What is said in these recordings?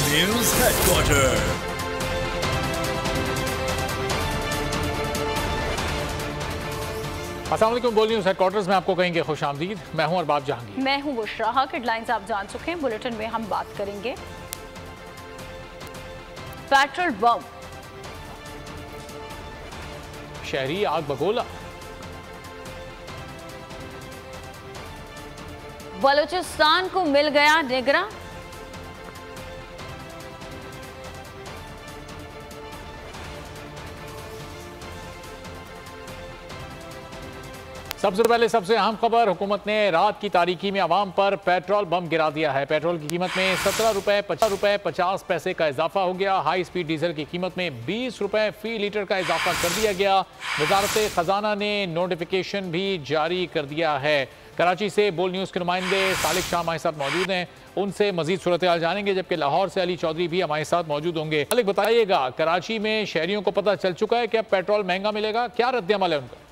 News headquarter. अस्सलाम वालेकुम। बोल न्यूज हेडक्वार्टर्स में आपको कहेंगे खुश आमदीद। मैं हूं अरबाब जहांगीर। मैं हूं बुशरा। हेडलाइंस आप जान चुके हैं। बुलेटिन में हम बात करेंगे पेट्रोल बम, शहरी आग बगोला, बलूचिस्तान को मिल गया निगरां, सबसे पहले सबसे अहम खबर, हुकूमत ने रात की तारीकी में आवाम पर पेट्रोल बम गिरा दिया है। पेट्रोल की कीमत में 17 रुपए 50 पैसे का इजाफा हो गया। हाई स्पीड डीजल की कीमत में 20 रुपए फी लीटर का इजाफा कर दिया गया। वजारत खजाना ने नोटिफिकेशन भी जारी कर दिया है। कराची से बोल न्यूज़ के नुमाइंदे सालिक शाह हमारे साथ मौजूद हैं, उनसे मजीद सूरत हाल जानेंगे, जबकि लाहौर से अली चौधरी भी हमारे साथ मौजूद होंगे। सालिक, बताइएगा, कराची में शहरियों को पता चल चुका है कि अब पेट्रोल महंगा मिलेगा, क्या रद्द-ए-अमल है उनका?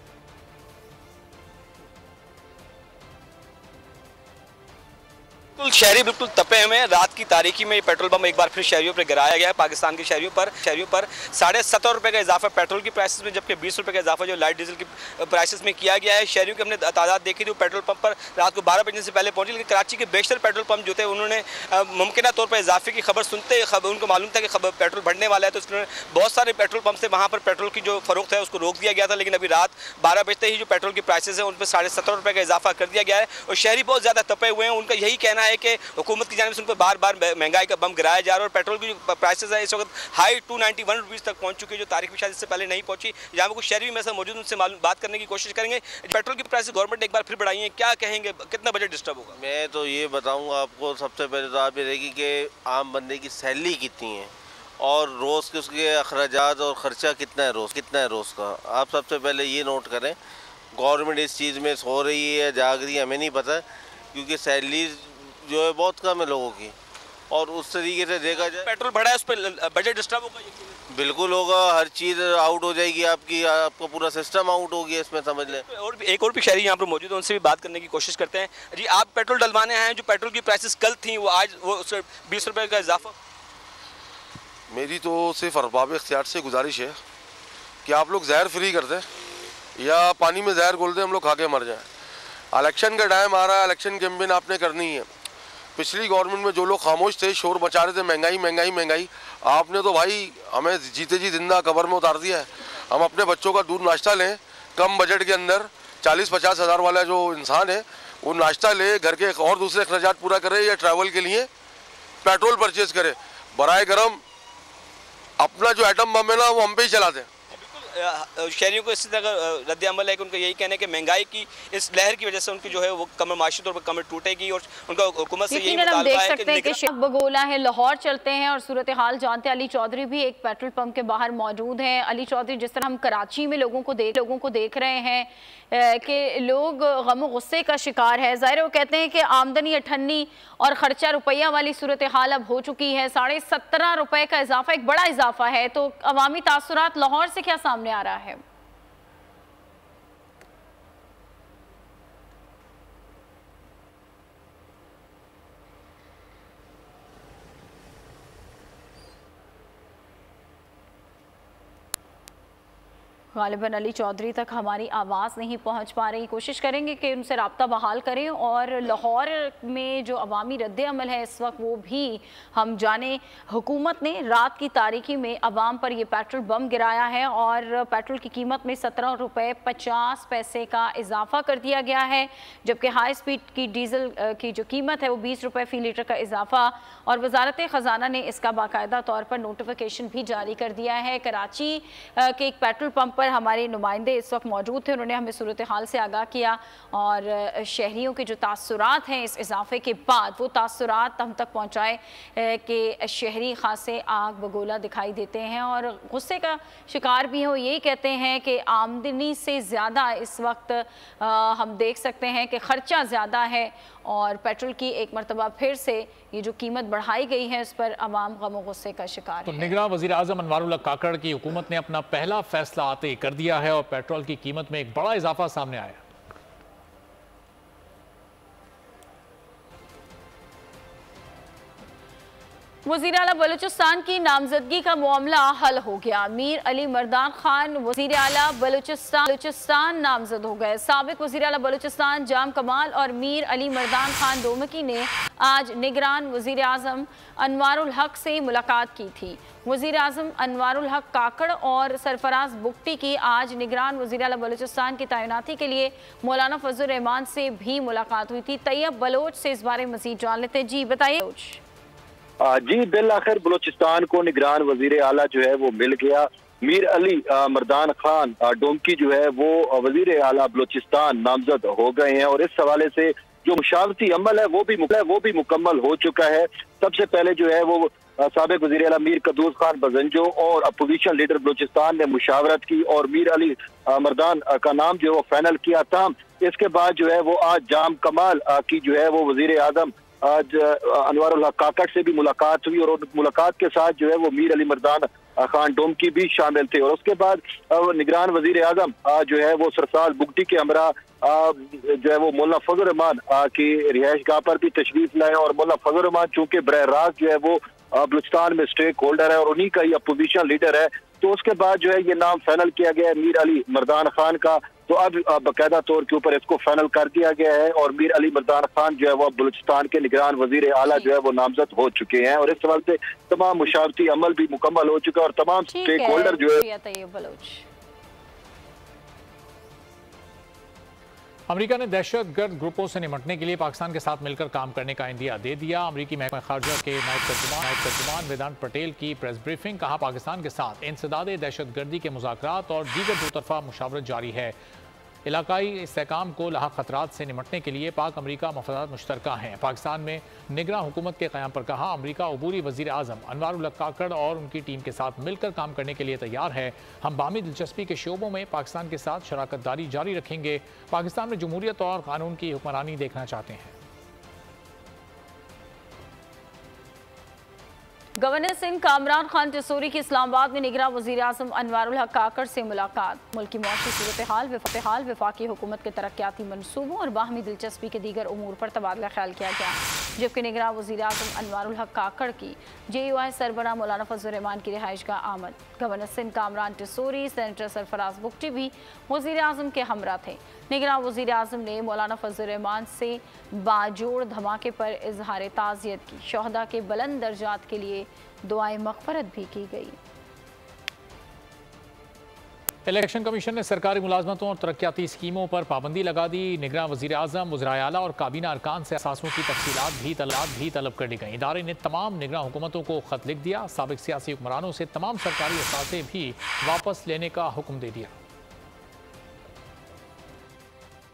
शहरी बिल्कुल तपे हुए हैं। रात की तारीकी में पेट्रोल बम एक बार फिर शहरियों पर गिराया गया है। पाकिस्तान के शहरियों पर 17.5 रुपए का इजाफा पेट्रोल की प्राइसेस में, जबकि 20 रुपए का इजाफा जो लाइट डीजल की प्राइसेस में किया गया है। शहरियों की हमने तादाद देखी थी, पेट्रोल पंप पर रात को 12 बजने से पहले पहुंची, लेकिन कराची के बेशतर पेट्रोल पंप जो थे उन्होंने मुमकिन तौर पर इजाफे की खबर सुनते उनको मालूम था कि पेट्रोल बढ़ने वाला है, तो उन्होंने बहुत सारे पेट्रोल पंप से वहाँ पर पेट्रोल की जो फरोख्त है उसको रोक दिया गया था। लेकिन अभी रात 12 बजते ही जो पेट्रोल की प्राइसेस है उन पर 17.5 रुपए का इजाफा कर दिया गया है और शहरी बहुत ज़्यादा तपे हुए हैं। उनका यही कहना है कि हुकूमत की जानिब से उन पर बार बार महंगाई का बम गिराया जा रहा है और पेट्रोल की जो प्राइसेस है इस वक्त हाई 291 रुपीज़ तक पहुंच चुकी है, जो तारीख में शायद इससे पहले नहीं पहुंची। यहाँ पर कुछ शहरी में मौजूद, उनसे बात करने की कोशिश करेंगे। पेट्रोल की प्राइसेस गवर्नमेंट ने एक बार फिर बढ़ाई है, क्या कहेंगे, कितना बजट डिस्टर्ब होगा? मैं तो ये बताऊँगा आपको, सबसे पहले तो आप ये देखिए कि आम बंदे की सैलरी कितनी है और रोज़ के उसके अखराजात और ख़र्चा कितना है रोज़ का। आप सबसे पहले ये नोट करें, गवर्नमेंट इस चीज़ में सो रही है, जाग रही है, हमें नहीं पता, क्योंकि सैलरी जो है बहुत कम है लोगों की। और उस तरीके से देखा जाए, पेट्रोल बढ़ा है, उस पर बजट डिस्टर्ब होगा? बिल्कुल होगा, हर चीज़ आउट हो जाएगी आपकी, आपका पूरा सिस्टम आउट हो गया इसमें, समझ लें। और एक और भी शहरी यहाँ पर मौजूद है, उनसे भी बात करने की कोशिश करते हैं। जी, आप पेट्रोल डलवाने आए हैं, जो पेट्रोल की प्राइसेस कल थी वो आज वो 20 रुपये का इजाफा। मेरी तो सिर्फ अरबाब इख्तियार से गुजारिश है कि आप लोग जहर फ्री कर दें या पानी में जहर घोल दें, हम लोग खा के मर जाएं। इलेक्शन का टाइम आ रहा है, इलेक्शन कैंपेन आपने करनी है। पिछली गवर्नमेंट में जो लोग खामोश थे, शोर मचा रहे थे महंगाई महंगाई महंगाई, आपने तो भाई हमें जीते जी जिंदा कब्र में उतार दिया है। हम अपने बच्चों का दूध नाश्ता लें कम बजट के अंदर, 40-50 हज़ार वाला जो इंसान है वो नाश्ता ले, घर के और दूसरे अखराजात पूरा करे या ट्रैवल के लिए पेट्रोल परचेज करे। बराए करम अपना जो एटम बम है ना वो हम पे ही चलाते हैं। शहरियों को इसी तरह रद्द अमल है कि उनका यही कहना है कि महंगाई की इस लहर की वजह से उनकी जो है वो कमर माशी तौर पर कमर टूटेगी और उनका हुकूमत से यही मुतालबा है कि बगोला है। लाहौर चलते हैं और सूरत हाल जानते हैं। अली चौधरी भी एक पेट्रोल पंप के बाहर मौजूद हैं। अली चौधरी, जिस तरह हम कराची में लोगों को देख रहे हैं कि लोग गम गुस्से का शिकार है, ज़ाहिर वो कहते हैं कि आमदनी अठन्नी और ख़र्चा रुपया वाली सूरत हाल अब हो चुकी है। 17.5 रुपए का इजाफा एक बड़ा इजाफा है, तो अवामी तासुरात लाहौर से क्या सामने आ रहा है? गालिबन अली चौधरी तक हमारी आवाज़ नहीं पहुंच पा रही। कोशिश करेंगे कि उनसे रब्ता बहाल करें और लाहौर में जो अवामी रद्द अमल है इस वक्त वो भी हम जाने। हुकूमत ने रात की तारीकी में अवाम पर ये पेट्रोल बम गिराया है और पेट्रोल की कीमत में 17 रुपये 50 पैसे का इजाफा कर दिया गया है, जबकि हाई स्पीड की डीजल की जो कीमत है वो 20 रुपये फ़ी लीटर का इजाफा। और वजारत ख़जाना ने इसका बाकायदा तौर पर नोटिफिकेशन भी जारी कर दिया है। कराची के एक पेट्रोल पंप पर हमारे नुमाइंदे इस वक्त मौजूद थे, उन्होंने हमें सूरत हाल से आगाह किया और शहरियों के जो तासुरात हैं इस इजाफे के बाद वो तासुरात हम तक पहुँचाए कि शहरी खासे आग बगोला दिखाई देते हैं और गुस्से का शिकार भी हो। यही कहते हैं कि आमदनी से ज़्यादा इस वक्त हम देख सकते हैं कि ख़र्चा ज़्यादा है और पेट्रोल की एक मरतबा फिर से ये जो कीमत बढ़ाई गई है उस पर अवाम गम गुस्से का शिकार तो है। निगरां वज़ीर आज़म अनवारुल्लाह काकड़ की हुकूमत ने अपना पहला फैसला आते कर दिया है और पेट्रोल की कीमत में एक बड़ा इजाफा सामने आया। वज़ीर आला बलूचिस्तान की नामजदगी का मामला हल हो गया। मीर अली मर्दान खान वज़ीर आला बलूचिस्तान नामजद हो गए। साबिक वज़ीर आला बलूचिस्तान जाम कमाल और मीर अली मर्दान खान डोमकी ने आज निगरान वज़ीर आज़म अनवारुल हक से मुलाकात की थी। वज़ीर आज़म अनवारुल हक काकड़ और सरफराज बुगटी की आज निगरान वज़ीर आला बलूचिस्तान की तैनाती के लिए मौलाना फजल रहमान से भी मुलाकात हुई थी। तैयब बलोच से इस बारे मज़ीद जान लेते हैं। जी बताइए। जी बिल आखिर बलूचिस्तान को निगरान वजीर आला जो है वो मिल गया। मीर अली मर्दान खान डोमकी जो है वो वजीर आला बलूचिस्तान नामजद हो गए हैं और इस हवाले से जो मुशावरती अमल है वो भी मुकम्मल हो चुका है। सबसे पहले जो है वो साबिक वजीर आला मीर कदूस खान बजंजो और अपोजिशन लीडर बलूचिस्तान ने मुशावरत की और मीर अली मर्दान का नाम जो है वो फाइनल किया था। इसके बाद जो है वो आज जाम कमाल की जो है वो वजीर आजम आज अनवारुल हक काकड़ से भी मुलाकात हुई और मुलाकात के साथ जो है वो मीर अली मर्दान खान डोमकी भी शामिल थे। और उसके बाद निगरान वजीर आजम जो है वो सरसाल बुगटी के हमरा जो है वो मौलाना फजल रहमान की रिहाइश गाह पर भी तशरीफ लाए और मौलाना फजल रहमान चूंकि बरह रास्त जो है वो बलूचिस्तान में स्टेक होल्डर है और उन्हीं का ही अपोजिशन लीडर है, तो उसके बाद जो है ये नाम फाइनल किया गया है मीर अली मर्दान खान का। तो अब बाकायदा तौर के ऊपर इसको फाइनल कर दिया गया है और मीर अली मर्दान खान जो है वो बलूचिस्तान के निगरान वजीर आला जो है वो नामजद हो चुके हैं और इस सवाल से तमाम मुशावरती अमल भी मुकम्मल हो चुका है और तमाम स्टेक होल्डर जो है। अमेरिका ने दहशतगर्द ग्रुपों से निपटने के लिए पाकिस्तान के साथ मिलकर काम करने का इंदिया दे दिया। अमेरिकी महकमा खारजा के नायब तर्जुमान वेदांत पटेल की प्रेस ब्रीफिंग। कहा, पाकिस्तान के साथ इंसदाद दहशतगर्दी के मुज़ाकरात और दीगर दोतरफा मुशावरत जारी है। इलाकाई इस्तेहकाम को लाहक खतरात से निपटने के लिए पाक अमरीका मफादात मुश्तरका हैं। पाकिस्तान में निगरान हुकूमत के क़याम पर कहा, अमरीका अबूरी वज़ीर आज़म अनवारुल हक काकड़ और उनकी टीम के साथ मिलकर काम करने के लिए तैयार है। हम बामी दिलचस्पी के शोबों में पाकिस्तान के साथ शराकत दारी जारी रखेंगे। पाकिस्तान में जमहूरियत और कानून की हुक्मरानी देखना चाहते हैं। गवर्नर सिंध कामरान खान टिसोरी की इस्लामाबाद में निगरान वज़ीर आज़म अनवारुल हक काकड़ से मुलाकात। मुल्क की मुआशी सूरत हाल, वफाकी हुकूमत के तरक्याती मनसूबों और बाहमी दिलचस्पी के दीगर उमूर पर तबादला ख्याल किया गया। जबकि निगरान वज़ीर आज़म अनवारुल हक काकड़ की JUI सरबराह मौलाना फजल रहमान की रिहाइश का आमद। गवर्नर सिंध कामरान टिसोरी, सेनेटर सरफराज बुगटी भी वज़ीर आज़म के हमरा थे। निगरान वज़ीर आज़म ने मौलाना फजल रहमान से बाजोड़ धमाके पर इजहार ताज़ियत की। शहदा के बुलंद दर्जात के लिए दुआए मग़फ़रत भी की गई। इलेक्शन कमीशन ने सरकारी मुलाजमतों और तरक्याती स्कीमों पर पाबंदी लगा दी। निगरान वज़ीर आज़म, वज़राए आला और काबीना अरकान से असासों की तफसीलात भी तलब कर ली गई। इदारे ने तमाम निगरान हुकूमतों को ख़त लिख दिया। साबिक सियासी हुक्मरानों से तमाम सरकारी असासे भी वापस लेने का हुक्म दे दिया।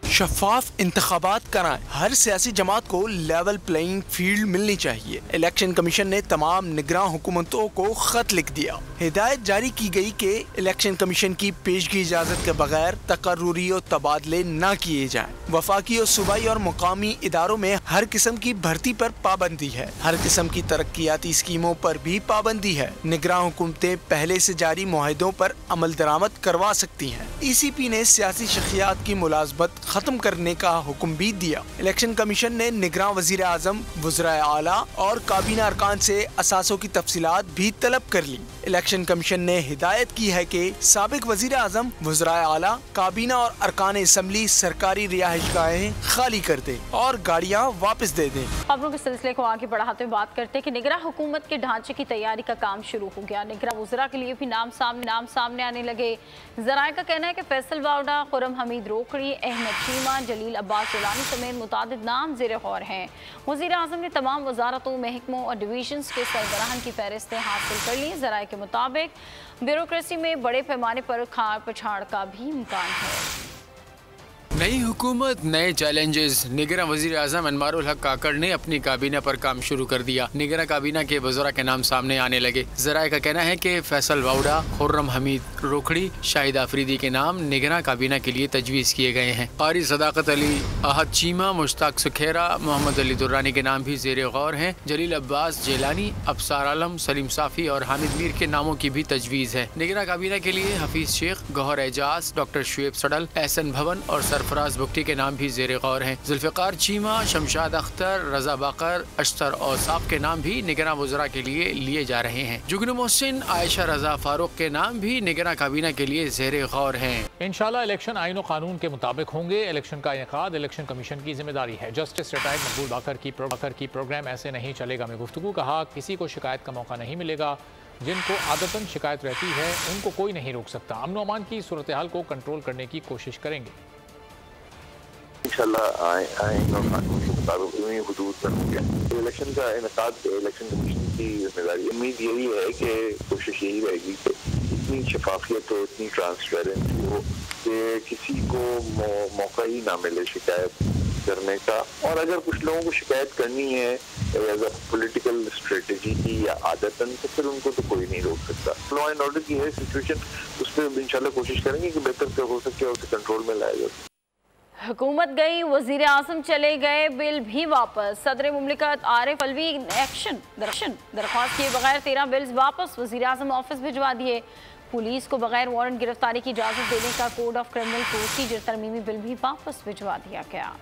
शफाफ इंतखाबात कराएं। हर सियासी जमात को लेवल प्लेइंग फील्ड मिलनी चाहिए। इलेक्शन कमीशन ने तमाम निगरान हुकूमतों को खत लिख दिया। हिदायत जारी की गई कि इलेक्शन कमीशन की पेशगी इजाजत के बगैर तकर्रुरी और तबादले न किए जाएं। वफाकी और सूबाई और मुकामी इदारों में हर किस्म की भर्ती पर पाबंदी है। हर किस्म की तरक्याती स्कीमों पर भी पाबंदी है। निगरान हुकूमतें पहले से जारी मुआहदों पर अमल दरामद करवा सकती हैं। ECP ने सियासी शख्सियात की मुलाजमत खत्म करने का हुक्म भी दिया। इलेक्शन कमीशन ने निगरान वज़ीर आज़म, वज़राए आला और काबीना अरकान से असासों की तफसीलात भी तलब कर ली। इलेक्शन कमीशन ने हिदायत की है कि साबिक वज़ीर आज़म, वज़राए आला, काबीना और अरकान असम्बली सरकारी रिहाइशगाहें खाली कर दे और गाड़ियाँ वापस दे दें। खबरों के सिलसिले को आगे बढ़ाते हुए बात करते हैं कि निगरान हुकूमत के ढांचे की तैयारी का काम शुरू हो गया। निगरान वज़रा के लिए भी नाम सामने आने लगे। ज़राए का कहना है कि फैसल वावड़ा, खुर्रम हमीद रोकड़ी, अहमद चीमा, जलील अब्बास जिलानी समेत मुतादिद नाम ज़ेर गौर हैं। वज़ीर आज़म ने तमाम वजारतों, महकमों और डिवीजन्स के सरबराहान की फहरिस्तें हासिल कर ली। ज़राए के मुताबिक ब्यूरोक्रेसी में बड़े पैमाने पर खाड़ पछाड़ का भी इम्कान है। नई हुकूमत, नए चैलेंजेस। निगरान वज़ीर आज़म अनवारुल हक काकड़ ने अपनी काबीना पर काम शुरू कर दिया। निगरान काबीना के वज़रा के नाम सामने आने लगे। ज़राए का कहना है कि फैसल वावड़ा, खुर्रम हमीद रोकड़ी, शाहिद आफरीदी के नाम निगरान काबीना के लिए तजवीज़ किए गए हैं। कारी सदाकत अली, अहद चीमा, मुश्ताक सुखेरा, मोहम्मद अली दुर्रानी के नाम भी ज़ेर गौर हैं। जलील अब्बास जिलानी, अबसार आलम, सलीम साफ़ी और हामिद मीर के नामों की भी तजवीज़ है। निगरान काबीना के लिए हफीज़ शेख, गौहर एजाज, डॉक्टर शुएब सडल, एहसन भवन और सरफराज बुख्ती के नाम भी ज़ेर गौर हैं। जुल्फ़िकार चीमा, शमशाद अख्तर, रजा बाकर, अश्तर और साफ के नाम भी निगरां वज़रा के लिए लिए जा रहे हैं। जुगनू मोहसिन, आयशा रजा फारूक के नाम भी निगरां काबीना के लिए ज़ेर गौर हैं। इंशाल्लाह इलेक्शन आईन और कानून के मुताबिक होंगे। इलेक्शन का इनेकाद इलेक्शन कमीशन की जिम्मेदारी है। जस्टिस रिटायर्ड मकबूल बाकर की प्रोग्राम ऐसे नहीं चलेगा में गुफ्तगू। कहा किसी को शिकायत का मौका नहीं मिलेगा। जिनको आदतन शिकायत रहती है उनको कोई नहीं रोक सकता। अमन अमान की सूरत हाल को कंट्रोल करने की कोशिश करेंगे। इंशाल्लाह आईन और कानून के मुताबिक उन्हीं हुदूद में होंगे। तो इलेक्शन का इनेकाद इलेक्शन कमीशन की जिम्मेदारी। उम्मीद यही है कि कोशिश यही रहेगी कि इतनी शफाफियत हो, इतनी ट्रांसपेरेंसी हो कि किसी को मौका ही ना मिले शिकायत करने का। और अगर कुछ लोगों को शिकायत करनी है एज अ पॉलिटिकल स्ट्रेटजी की या आदतन, तो फिर उनको तो कोई नहीं रोक सकता। लॉ एंड ऑर्डर की है सिचुएशन, उस पर इंशाल्लाह कोशिश करेंगे कि बेहतर से हो सके और उसे कंट्रोल में लाया जाए। हुकूमत गई, वज़ीर आज़म चले गए, बिल भी वापस। सदर मुमलिकत आरिफ अलवी एक्शन दरख्वास्त किए बगैर 13 बिल्स वापस। वज़ीर आज़म ऑफिस भिजवा दिए। पुलिस को बगैर वारंट गिरफ्तारी की इजाज़त देने का कोड ऑफ क्रिमिनल प्रोसीजर तरमीमी बिल भी वापस भिजवा दिया गया।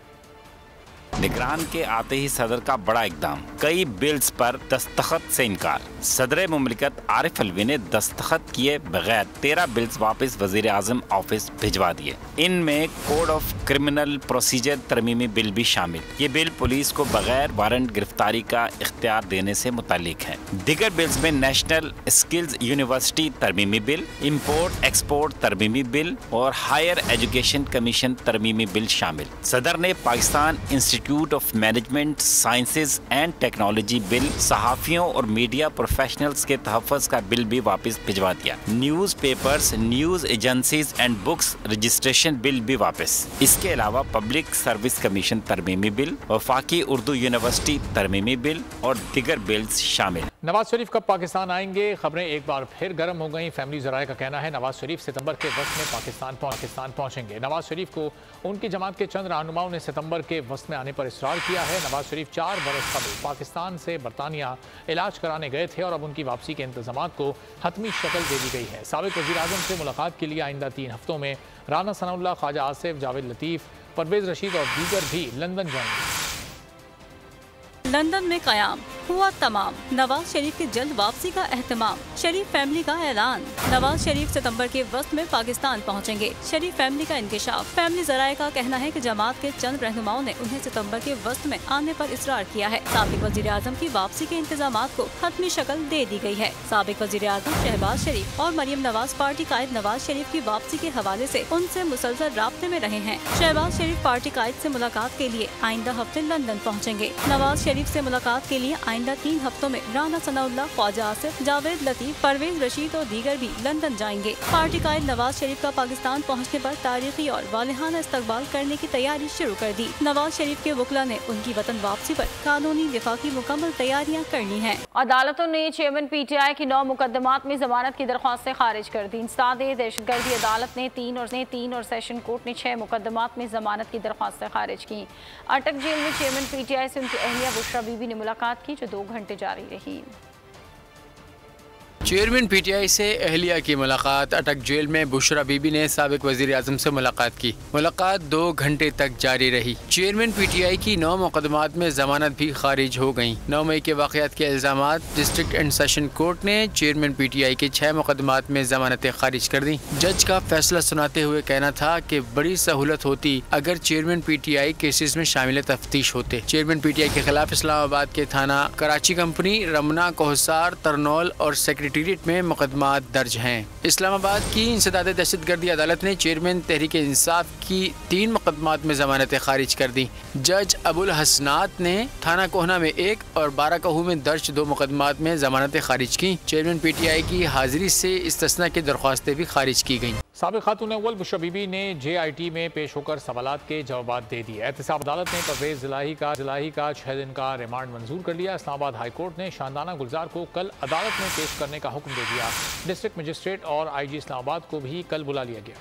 निगरान के आते ही सदर का बड़ा इकदाम, कई बिल्स पर दस्तखत से इनकार। सदर मुमलिकत आरिफ अलवी ने दस्तखत किए बगैर 13 बिल्स वापस वजीर आजम ऑफिस भिजवा दिए। इनमें कोड ऑफ क्रिमिनल प्रोसीजर तरमीमी बिल भी शामिल। ये बिल पुलिस को बगैर वारंट गिरफ्तारी का इख्तियार देने से मुतालिक है। दीगर बिल्स में नेशनल स्किल्स यूनिवर्सिटी तरमीमी बिल, इम्पोर्ट एक्सपोर्ट तरमीमी बिल और हायर एजुकेशन कमीशन तरमीमी बिल शामिल। सदर ने Pakistan institute of management sciences and technology bill, सहाफ़ियों और मीडिया प्रोफेशनल्स के तहफ़्फ़ुज़ का बिल भी वापस भिजवा दिया। News papers, news agencies and books registration bill भी वापस। इसके अलावा पब्लिक सर्विस कमीशन तरमीमी बिल, वफाकी उर्दू यूनिवर्सिटी तरमीमी बिल और दीगर बिल्स शामिल। नवाज शरीफ कब पाकिस्तान आएंगे? खबरें एक बार फिर गर्म हो गई। फैमिली ज़राए का कहना है नवाज शरीफ सितंबर के वक्त में पाकिस्तान पहुंचेंगे। नवाज शरीफ को उनकी जमात के चंद रहनुमाओं ने सितंबर के वक्त में आने पर इसरार किया है। नवाज शरीफ 4 बरस कबल पाकिस्तान से बरतानिया इलाज कराने गए थे और अब उनकी वापसी के इंतजामात को हतमी शक्ल दे दी गई है। साबिक वज़ीर आज़म से मुलाकात के लिए आइंदा 3 हफ्तों में राना सनाउल्लाह, ख्वाजा आसिफ, जावेद लतीफ़, परवेज़ रशीद और दीगर भी लंदन जाएंगे। लंदन में क़याम हुआ तमाम। नवाज शरीफ की जल्द वापसी का एहतमाम। शरीफ फैमिली का ऐलान। नवाज शरीफ सितंबर के वक्त में पाकिस्तान पहुंचेंगे। शरीफ फैमिली का इंकशाफ। फैमिली ज़राए का कहना है कि जमात के चंद रहनुमाओं ने उन्हें सितंबर के वक्त में आने पर इसरार किया है। साबिक वज़ीर आज़म की वापसी के इंतजामात को हतमी शक्ल दे दी गई है। साबिक वज़ीर आज़म शहबाज शरीफ और मरियम नवाज पार्टी कायद नवाज शरीफ की वापसी के हवाले से उनसे मुसलसल राब्ते में रहे हैं। शहबाज शरीफ पार्टी कायद से मुलाकात के लिए आइंदा हफ्ते लंदन पहुँचेंगे। नवाज शरीफ से मुलाकात के लिए आइंदा 3 हफ्तों में राना सनाउल्लाह, ख्वाजा आसिफ, जावेद लतीफ, परवेज रशीद और दीगर भी लंदन जाएंगे। पार्टी कायद नवाज शरीफ का पाकिस्तान पहुंचने पर तारीखी और वालिहाना इस्तकबाल करने की तैयारी शुरू कर दी। नवाज शरीफ के वकला ने उनकी वतन वापसी पर कानूनी दिफा की मुकम्मल तैयारियां करनी है। अदालतों ने चेयरमैन PTI की 9 मुकदमात में जमानत की दरख्वास्तें खारिज कर दी। इंसदाद दहशतगर्दी अदालत ने 3 और सेशन कोर्ट ने 6 मुकदमात में जमानत की दरख्वास्तें खारिज की। अटक जेल में चेयरमैन PTI से उनकी अहलिया बुशरा बीबी ने मुलाकात की जो 2 घंटे जारी रही। चेयरमैन PTI से अहलिया की मुलाकात। अटक जेल में बुशरा बीबी ने साबिक वज़ीर आज़म से मुलाकात की। मुलाकात 2 घंटे तक जारी रही। चेयरमैन PTI की 9 मुकदमात में जमानत भी खारिज हो गयी। 9 मई के वाक़यात के इल्ज़ामात डिस्ट्रिक्ट एंड सेशन कोर्ट ने चेयरमैन PTI के 6 मुकदमात में जमानतें खारिज कर दी। जज का फैसला सुनाते हुए कहना था कि बड़ी सहूलत होती अगर चेयरमैन PTI केसेस में शामिल तफ्तीश होते। चेयरमैन PTI के खिलाफ इस्लामाबाद के थाना कराची कंपनी, रमना, कोहसार, तरनौल और सेक्रेटरीट में मुकदमात दर्ज हैं। इस्लामाबाद की इंसदाद दहशतगर्दी अदालत ने चेयरमैन तहरीक इंसाफ की 3 मुकदमात में जमानतें खारिज कर दी। जज अबुल हसनात ने थाना कोहना में 1 और बाराकहू में दर्ज 2 मुकदमात में जमानतें खारिज की। चेयरमैन PTI की हाजिरी से इस्तिस्ना की दरख्वास्तें भी खारिज की गयी। साबिक खातून अव्वल बुशरा बीबी ने JIT में पेश होकर सवालात के जवाब दे दिए। एहतसाब अदालत ने परवेज जिलाही का 6 दिन का रिमांड मंजूर कर लिया। इस्लामाबाद हाई कोर्ट ने शानदाना गुलजार को कल अदालत में पेश करने का हुक्म दे दिया। डिस्ट्रिक्ट मजिस्ट्रेट और IG इस्लामाबाद को भी कल बुला लिया गया।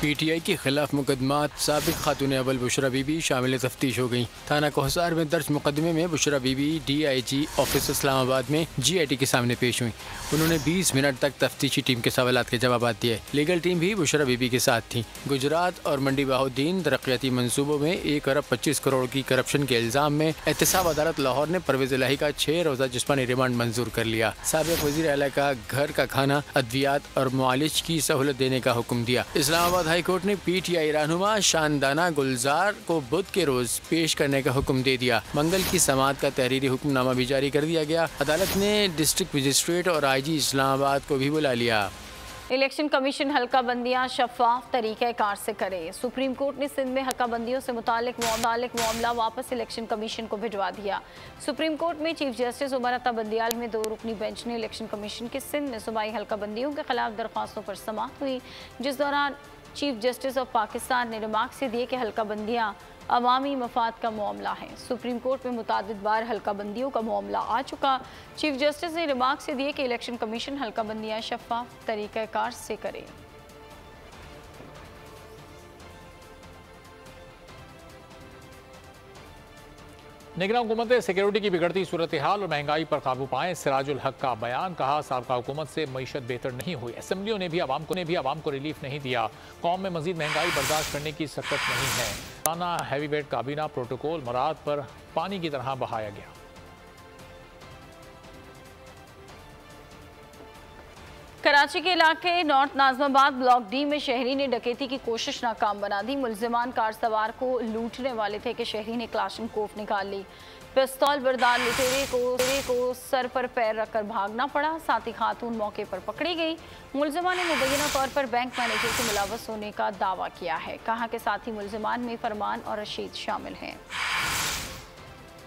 PTI के खिलाफ मुकदमात साबिक खातून अव्वल बुशरा बीबी शामिल तफ्तीश हो गई। थाना कोहसार में दर्ज मुकदमे में बुशरा बीबी DIG ऑफिस इस्लामाबाद में GIT के सामने पेश हुई। उन्होंने 20 मिनट तक तफ्तीशी टीम के सवालात के जवाब दिए। लीगल टीम भी बुशरा बीबी के साथ थी। गुजरात और मंडी बहाउद्दीन तरक्याती मंसूबों में 1 अरब 25 करोड़ की करप्शन के इल्जाम में एहतसाब अदालत लाहौर ने परवेज इलाही का 6 रोजा जिस्मानी रिमांड मंजूर कर लिया। साबिक वजीर आला का घर का खाना, अद्वियात और मुआलिज की सहूलत देने का हुक्म दिया। इस्लामाबाद हाई कोर्ट ने PTI रहनुमा शानदाना गुलजार को बुध के रोज पेश करने का हुक्म दे दिया। मंगल की समाअत का तहरीरी हुक्मनामा भी जारी कर दिया गया। अदालत ने डिस्ट्रिक्ट मजिस्ट्रेट और IG इस्लामाबाद को भी बुला लिया। इलेक्शन कमीशन हल्का बंदियाँ शफाफ तरीक़ेकार से करे। सुप्रीम कोर्ट ने सिंध में हल्का बंदियों से मुतालिक मामला वापस इलेक्शन कमीशन को भिजवा दिया। सुप्रीम कोर्ट में चीफ जस्टिस उमर अता बंदियाल में 2 रुकनी बेंच ने इलेक्शन कमीशन के सिंध में सूबाई हल्का बंदियों के खिलाफ दरख्वास्तों पर समाअत हुई, जिस दौरान चीफ जस्टिस ऑफ पाकिस्तान ने रिमार्क से दिए कि हल्का बंदियाँ अवामी मफाद का मामला है। सुप्रीम कोर्ट में मुतादिद बार हल्का बंदियों का मामला आ चुका। चीफ जस्टिस ने रिमार्क से दिए कि इलेक्शन कमीशन हल्का बंदियाँ शफाफ तरीक़ेकार से करे। निगरान हुकूमत सिक्योरिटी की बिगड़ती सूरत हाल और महंगाई पर काबू पाएं। सिराजुल हक का बयान, कहा साबका हुकूमत से मईशत बेहतर नहीं हुई। असेंबलियों ने भी आवाम को रिलीफ नहीं दिया। कौम में मजीद महंगाई बर्दाश्त करने की सकत नहीं है। थाना हैवी वेट काबीना प्रोटोकॉल मुराद पर पानी की तरह बहाया गया। कराची के इलाके नॉर्थ नाजमाबाद ब्लॉक D में शहरी ने डकैती की कोशिश नाकाम बना दी। मुल्जिमान कार सवार को लूटने वाले थे कि शहरी ने क्लाशनकोफ निकाल ली। पिस्तौल बरदार लुटेरे को सर पर पैर रखकर भागना पड़ा। साथ ही खातून मौके पर पकड़ी गई। मुल्जिमान ने मुबैना तौर पर बैंक मैनेजर से मुलव्वस होने का दावा किया है। कहा कि साथी मुल्जिमान में फरमान और रशीद शामिल हैं।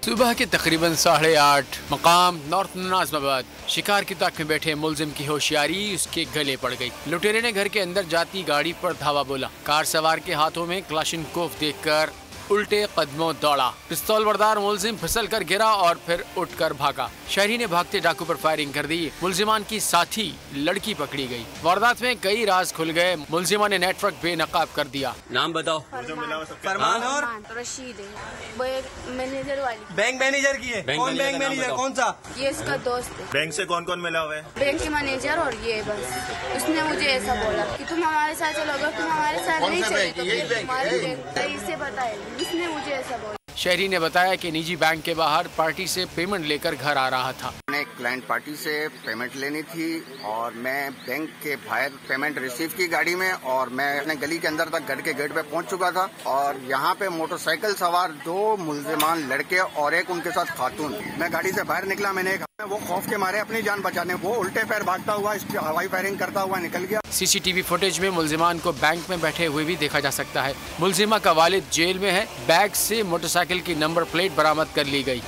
सुबह के तकरीबन 8:30 मकाम नॉर्थ नाजमाबाद। शिकार की ताक में बैठे मुल्जिम की होशियारी उसके गले पड़ गई। लुटेरे ने घर के अंदर जाती गाड़ी पर धावा बोला। कार सवार के हाथों में क्लाशनकोफ देखकर उल्टे कदमों दौड़ा। पिस्तौल बरदार मुल्जिम फिसल कर गिरा और फिर उठकर भागा। शहरी ने भागते डाकू पर फायरिंग कर दी। मुल्जिमान की साथी लड़की पकड़ी गई। वारदात में कई राज खुल गए। मुल्जिमान ने नेटवर्क बेनकाब कर दिया। नाम बताओ। फरमान और रशीद मैनेजर वाली। बैंक मैनेजर की है। कौन बैंक मैनेजर? कौन सा? ये इसका दोस्त है। बैंक से कौन कौन मिला हुआ है? बैंक के मैनेजर और ये बस। उसने मुझे ऐसा बोला कि तुम हमारे साथ चलोगे, तुम हमारे साथ नहीं चले तो तुम्हारे इसे बताए। उसने मुझे ऐसा बोला। शहरी ने बताया कि निजी बैंक के बाहर पार्टी से पेमेंट लेकर घर आ रहा था। मैंने क्लाइंट पार्टी से पेमेंट लेनी थी और मैं बैंक के बाहर पेमेंट रिसीव की गाड़ी में और मैं अपने गली के अंदर तक घर के गेट पे पहुंच चुका था और यहाँ पे मोटरसाइकिल सवार 2 मुल्जिमान लड़के और एक उनके साथ खातून। मैं गाड़ी से बाहर निकला। मैंने वो खौफ के मारे अपनी जान बचाने वो उल्टे पैर भागता हुआ हवाई फायरिंग करता हुआ निकल गया। CCTV फुटेज में मुल्जिमान को बैंक में बैठे हुए भी देखा जा सकता है। मुल्जिमा का वालिद जेल में है। बैग से मोटरसाइकिल की नंबर प्लेट बरामद कर ली गई।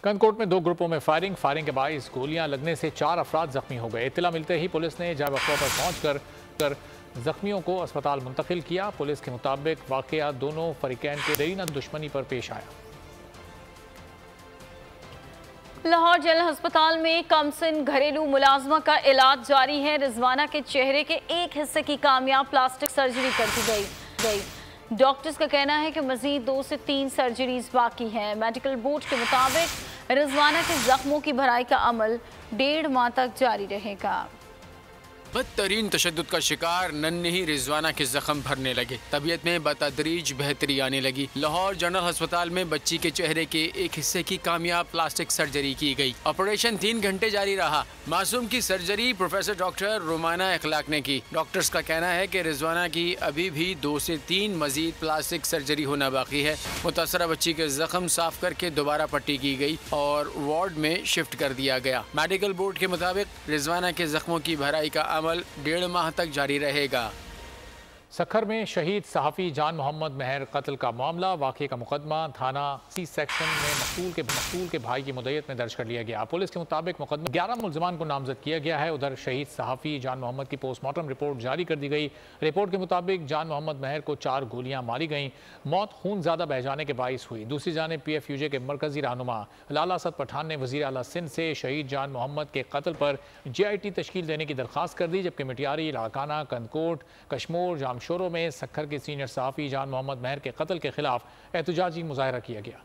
कंदकोट में 2 ग्रुपों में फायरिंग के बाइस गोलियां लगने से 4 अफराद जख्मी हो गए। इत्तला मिलते ही पुलिस ने जय वक़्फ़ा पर पहुंचकर जख्मियों को अस्पताल मुंतकिल किया। पुलिस के मुताबिक वाक़या दोनों फरीकैन के दरीना दुश्मनी पर पेश आया। लाहौर जनरल अस्पताल में कमसिन घरेलू मुलाजमा का इलाज जारी है। रिजवाना के चेहरे के एक हिस्से की कामयाब प्लास्टिक सर्जरी कर दी गई। डॉक्टर्स का कहना है कि मजीद 2 से 3 सर्जरीज बाकी हैं। मेडिकल बोर्ड के मुताबिक रिजवाना के जख्मों की भराई का अमल 1.5 माह तक जारी रहेगा। बदतरीन तशद्दुद का शिकार नन्ही रिजवाना के जख्म भरने लगे। तबीयत में बतदरीज बेहतरी आने लगी। लाहौर जनरल अस्पताल में बच्ची के चेहरे के एक हिस्से की कामयाब प्लास्टिक सर्जरी की गई। ऑपरेशन 3 घंटे जारी रहा। मासूम की सर्जरी प्रोफेसर डॉक्टर रोमाना इखलाक ने की। डॉक्टर्स का कहना है कि रिजवाना की अभी भी 2 से 3 मजीद प्लास्टिक सर्जरी होना बाकी है। मुतासरा बच्ची के जख्म साफ करके दोबारा पट्टी की गई और वार्ड में शिफ्ट कर दिया गया। मेडिकल बोर्ड के मुताबिक रिजवाना के जख्मों की भराई का अमल 1.5 माह तक जारी रहेगा। सखर में शहीद सहाफ़ी जान मोहम्मद महर कत्ल का मामला, वाक़े का मुकदमा थाना C सेक्शन में मकतूल के भाई की मुद्दत में दर्ज कर लिया गया। पुलिस के मुताबिक मुकदमा 11 मुल्ज़िमान को नामजद किया गया है। उधर शहीद सहाफ़ी जान मोहम्मद की पोस्टमार्टम रिपोर्ट जारी कर दी गई। रिपोर्ट के मुताबिक जान मोहम्मद महर को 4 गोलियां मारी गईं। मौत खून ज़्यादा बह जाने के बाइस हुई। दूसरी जानिब PFUJ के मरकजी रहनुमा लाला असद पठान ने वज़ीर आला सिंध से शहीद जान मोहम्मद के कत्ल पर JIT तश्कील देने की दरख्वास्त कर दी, जबकि मिटियारी, लाड़काना, कंदकोट, कश्मोर, जाम शोरों में सक्खर के सीनियर सहाफ़ी जान मोहम्मद महर के कत्ल के खिलाफ एहतजाजी मुजाहरा किया गया।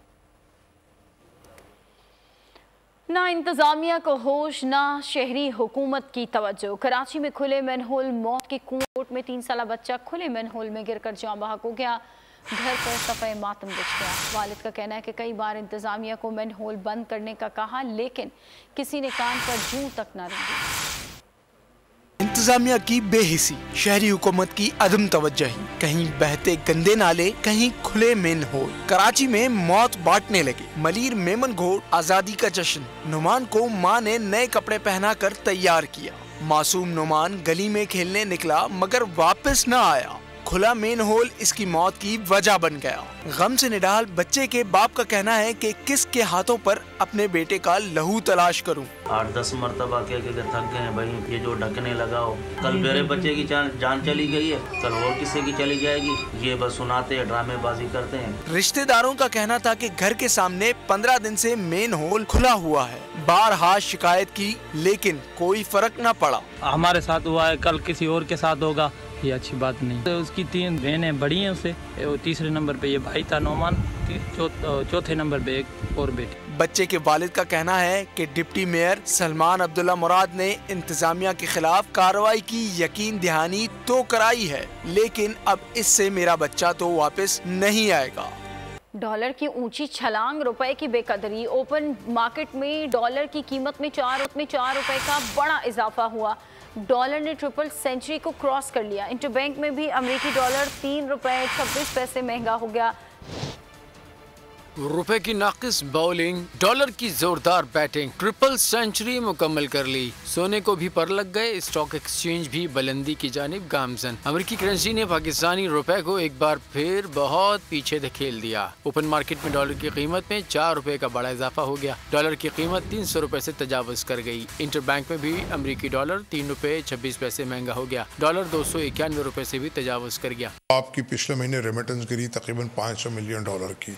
ना इंतजामिया को होश, ना शहरी हुकूमत की तवज्जो। कराची में खुले मैनहोल, मौत की कोर्ट में 3 साला बच्चा खुले मैनहोल में गिरकर जान बहक हो गया। घर पर सफ़े मातम बिछ गया। वालिद का कहना है कि कई बार इंतजामिया को मैनहोल बंद करने का कहा, लेकिन किसी ने कान पर जूं तक न रखी। इंतजामिया की बेहिसी, शहरी हुकूमत की अदम तवज्जोही, कहीं बहते गंदे नाले, कहीं खुले मैनहोल। कराची में मौत बांटने लगे। मलीर मेमन घोड़ आजादी का जश्न। नुमान को माँ ने नए कपड़े पहनाकर तैयार किया। मासूम नुमान गली में खेलने निकला मगर वापस न आया। खुला मेन होल इसकी मौत की वजह बन गया। गम से निडाल बच्चे के बाप का कहना है कि किसके हाथों पर अपने बेटे का लहू तलाश करूं। 8-10 मरतबा के थक गए हैं भाई, ये जो ढकने लगाओ। कल मेरे बच्चे की जान चली गई है, कल और किसी की चली जाएगी। ये बस सुनाते हैं, ड्रामेबाजी करते हैं। रिश्तेदारों का कहना था कि घर के सामने 15 दिन से मेन होल खुला हुआ है। बारहा शिकायत की लेकिन कोई फर्क न पड़ा। हमारे साथ हुआ है, कल किसी और के साथ होगा, ये अच्छी बात नहीं। तो उसकी 3 बहनें बड़ी हैं उसे, तीसरे नंबर पे ये भाई था नौमान, चौथे नंबर पे एक और बेटी। बच्चे के वालिद का कहना है कि डिप्टी मेयर सलमान अब्दुल्ला मुराद ने इंतजामिया के खिलाफ कार्रवाई की यकीन दहानी तो कराई है, लेकिन अब इससे मेरा बच्चा तो वापस नहीं आएगा। डॉलर की ऊंची छलांग, रुपए की बेकदरी। ओपन मार्केट में डॉलर की कीमत में 4 रुपए का बड़ा इजाफा हुआ। डॉलर ने ट्रिपल सेंचुरी को क्रॉस कर लिया। इंटरबैंक में भी अमेरिकी डॉलर 3 रुपए 26 पैसे महंगा हो गया। रुपए की नाकिस बॉलिंग, डॉलर की जोरदार बैटिंग, ट्रिपल सेंचुरी मुकम्मल कर ली। सोने को भी पर लग गए, स्टॉक एक्सचेंज भी बुलंदी की जानिब गामजन। अमेरिकी करेंसी ने पाकिस्तानी रुपए को एक बार फिर बहुत पीछे धकेल दिया। ओपन मार्केट में डॉलर की कीमत में 4 रुपए का बड़ा इजाफा हो गया। डॉलर की कीमत 300 रुपए से तजावुज कर गई। इंटरबैंक में भी अमेरिकी डॉलर 3 रुपए 26 पैसे महंगा हो गया। डॉलर 291 रुपए से भी तजावुज कर गया। आपकी पिछले महीने रेमिटेंस गिरी तकरीबन $500 मिलियन की,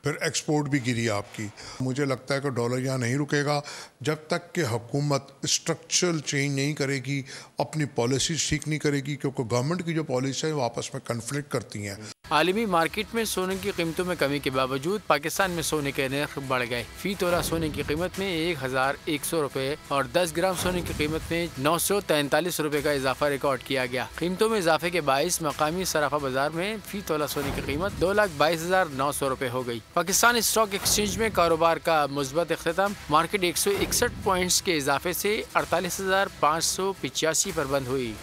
फिर एक्सपोर्ट भी गिरी आपकी। मुझे लगता है कि डॉलर यहाँ नहीं रुकेगा जब तक कि हुकूमत स्ट्रक्चरल चेंज नहीं करेगी, अपनी पॉलिसी ठीक नहीं करेगी, क्योंकि गवर्नमेंट की जो पॉलिसी है वो आपस में कन्फ्लिक्ट करती हैं। आलमी मार्केट में सोने की कीमतों में कमी के बावजूद पाकिस्तान में सोने के नर्ख बढ़ गए। फी तोला सोने की कीमत में 1100 रुपए और 10 ग्राम सोने की कीमत में 943 रुपए का इजाफा रिकॉर्ड किया गया। कीमतों में इजाफे के बाईस मकामी सराफा बाजार में फी तोला सोने की कीमत 2,22,900 रुपए हो गई। पाकिस्तान स्टॉक एक्सचेंज में कारोबार का मुस्बत इख्तिताम, मार्केट 161 पॉइंट्स के इजाफे से 48,585 पर बंद हुई।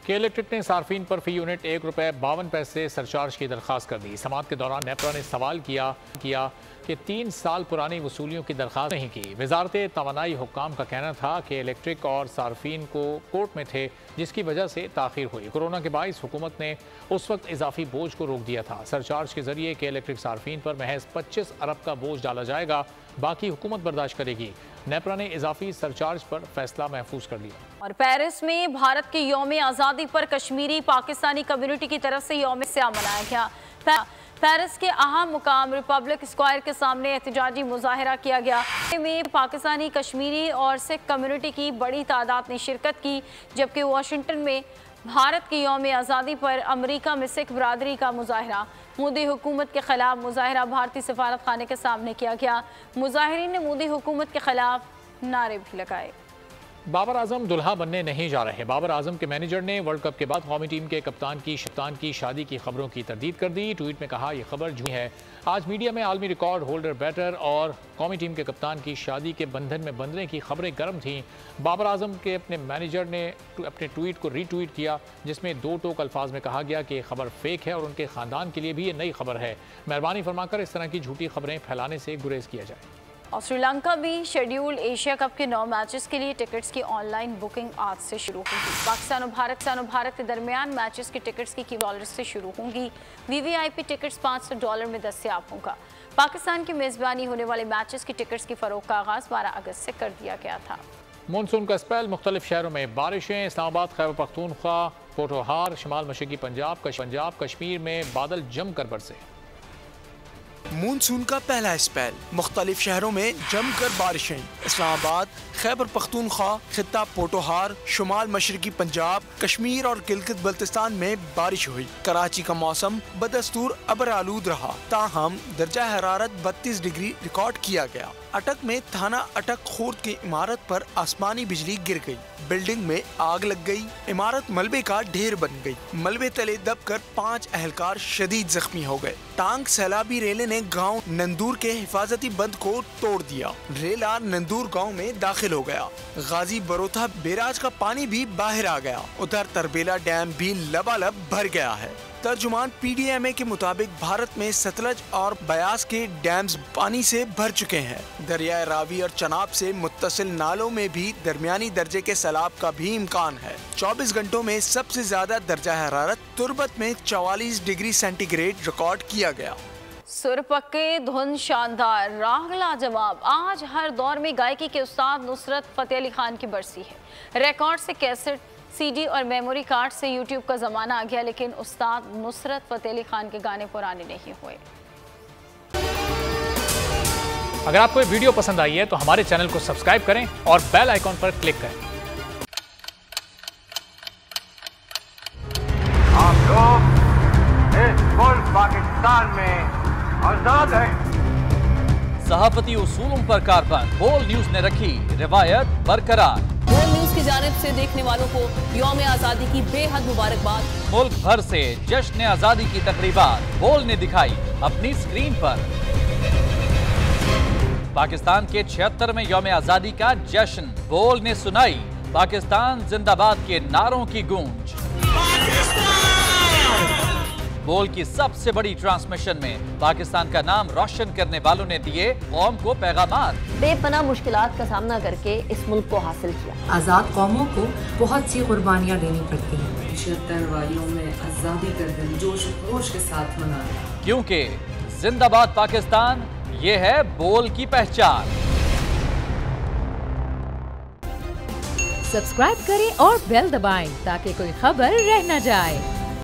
के इलेक्ट्रिक ने सार्फिन पर फी यूनिट 1 रुपए 52 पैसे सरचार्ज की दरख्वास्त कर दी। समाअत के दौरान नेपरा ने सवाल किया कि 3 साल पुरानी वसूलियों की दरख्वास्त नहीं की। वजारत तवानाई हुक्काम का कहना था कि इलेक्ट्रिक और सार्फिन को कोर्ट में थे, जिसकी वजह से ताख़ीर हुई। कोरोना के बाइस हुकूमत ने उस वक्त इजाफी बोझ को रोक दिया था। सरचार्ज के जरिए के इलेक्ट्रिक सार्फिन पर महज 25 अरब का बोझ डाला जाएगा, बाकी हुकूमत बर्दाश्त करेगी। नेपरा ने इजाफी सरचार्ज पर फैसला महफूज कर लिया। और पेरिस में भारत के यौम आज़ादी पर कश्मीरी पाकिस्तानी कम्युनिटी की तरफ से यौम स्याम मनाया गया। पेरिस के अहम मुकाम रिपब्लिक स्क्वायर के सामने एहतजाजी मुजाहरा किया गया। में पाकिस्तानी, कश्मीरी और सिख कम्युनिटी की बड़ी तादाद ने शिरकत की, जबकि वाशिंगटन में भारत की यौम आज़ादी पर अमेरिका में सिख बरादरी का मुजाहरा। मोदी हुकूमत के खिलाफ मुजाहरा भारतीय सफारत खाने के सामने किया गया। मुजाहिरीन ने मोदी हुकूमत के खिलाफ नारे भी लगाए। बाबर आजम दुल्हा बनने नहीं जा रहे। बाबर आजम के मैनेजर ने वर्ल्ड कप के बाद कौमी टीम के कप्तान की शादी की खबरों की तरदीद कर दी। ट्वीट में कहा, यह खबर झूठी है। आज मीडिया में आलमी रिकॉर्ड होल्डर बैटर और कौमी टीम के कप्तान की शादी के बंधन में बंधने की खबरें गर्म थीं। बाबर आजम के अपने मैनेजर ने अपने ट्वीट को रीट्वीट किया, जिसमें 2 टोक अल्फाज में कहा गया कि यह खबर फेक है और उनके ख़ानदान के लिए भी ये नई खबर है। मेहरबानी फरमाकर इस तरह की झूठी खबरें फैलाने से गुरेज किया जाए। और श्रीलंका भी शेड्यूल एशिया कप के 9 मैचेस के लिए टिकट्स की ऑनलाइन बुकिंग आज से शुरू होगी। पाकिस्तान और भारत के दरमियान मैचेस की टिकट्स की $1 से शुरू होंगी। VVIP टिकट्स $500 में दस्तयाब होगा। पाकिस्तान की मेज़बानी होने वाले मैचेस की टिकट्स की फरोख्त का आगाज़ 12 अगस्त से कर दिया गया था। मानसून का स्पेल, मुख्तलिफ शहरों में बारिशें। इस्लामाबाद, खैबर पख्तूनख्वा, पोठोहार, शमाल मशरकी पंजाब, कश्मीर में बादल जमकर बरसे। मानसून का पहला स्पेल, मुख्तलिफ शहरों में जमकर बारिशें। इस्लामाबाद, खैबर पख्तूनख्वा, खित्ता पोटोहार, शुमाल मशरकी पंजाब, कश्मीर और गिलगित बल्तिस्तान में बारिश हुई। कराची का मौसम बदस्तूर अबर आलूद रहा, ताहम दर्जा हरारत 32 डिग्री रिकॉर्ड किया गया। अटक में थाना अटक खोर्द की इमारत पर आसमानी बिजली गिर गई, बिल्डिंग में आग लग गई, इमारत मलबे का ढेर बन गई। मलबे तले दबकर 5 अहलकार शदीद जख्मी हो गए। टांग सैलाबी रेले ने गांव नंदूर के हिफाजती बंद को तोड़ दिया, रेला नंदूर गांव में दाखिल हो गया। गाजी बरोथा बैराज का पानी भी बाहर आ गया, उधर तरबेला डैम भी लबालब भर गया है। तर्जुमान PDMA के मुताबिक भारत में सतलज और बयास के डैम्स पानी से भर चुके हैं। दरियाए रावी और चनाब से मुत्तसिल नालों में भी दरमियानी दर्जे के सैलाब का भी इम्कान है। 24 घंटों में सबसे ज्यादा दर्जा हरारत तुर्बत में 44 डिग्री सेंटीग्रेड रिकॉर्ड किया गया। सुरपक्के धुन शानदार राग लाजवाब। आज हर दौर में गायकी के उस्ताद नुसरत फतेह अली खान की बरसी है। रिकॉर्ड से कैसेट, CD और मेमोरी कार्ड से YouTube का ज़माना आ गया, लेकिन उस्ताद नुसरत फतेह अली खान के गाने पुराने नहीं हुए। अगर आपको ये वीडियो पसंद आई है तो हमारे चैनल को सब्सक्राइब करें और बेल आइकॉन पर क्लिक करें। आप लोग इस मुल्क पाकिस्तान में आजाद हैं। सहाफती उसूलों पर कारबंद, बोल न्यूज ने रखी रिवायत बरकरार। बोल न्यूज की जानिब से देखने वालों को यौम आजादी की बेहद मुबारकबाद। मुल्क भर से जश्न आजादी की तकरीबात बोल ने दिखाई अपनी स्क्रीन पर। पाकिस्तान के 76वें यौम आजादी का जश्न, बोल ने सुनाई पाकिस्तान जिंदाबाद के नारों की गूंज। बोल की सबसे बड़ी ट्रांसमिशन में पाकिस्तान का नाम रोशन करने वालों ने दिए कौम को पैगामात। बेपनाह मुश्किलात का सामना करके इस मुल्क को हासिल किया। आज़ाद कौमों को बहुत सी कुर्बानियाँ देनी पड़ती हैं। 76 वालियों में आज़ादी का दिन जोश खरोश के साथ मना रहे हैं, क्योंकि जिंदाबाद पाकिस्तान ये है बोल की पहचान। सब्सक्राइब करें और बेल दबाएं ताकि कोई खबर रह न जाए।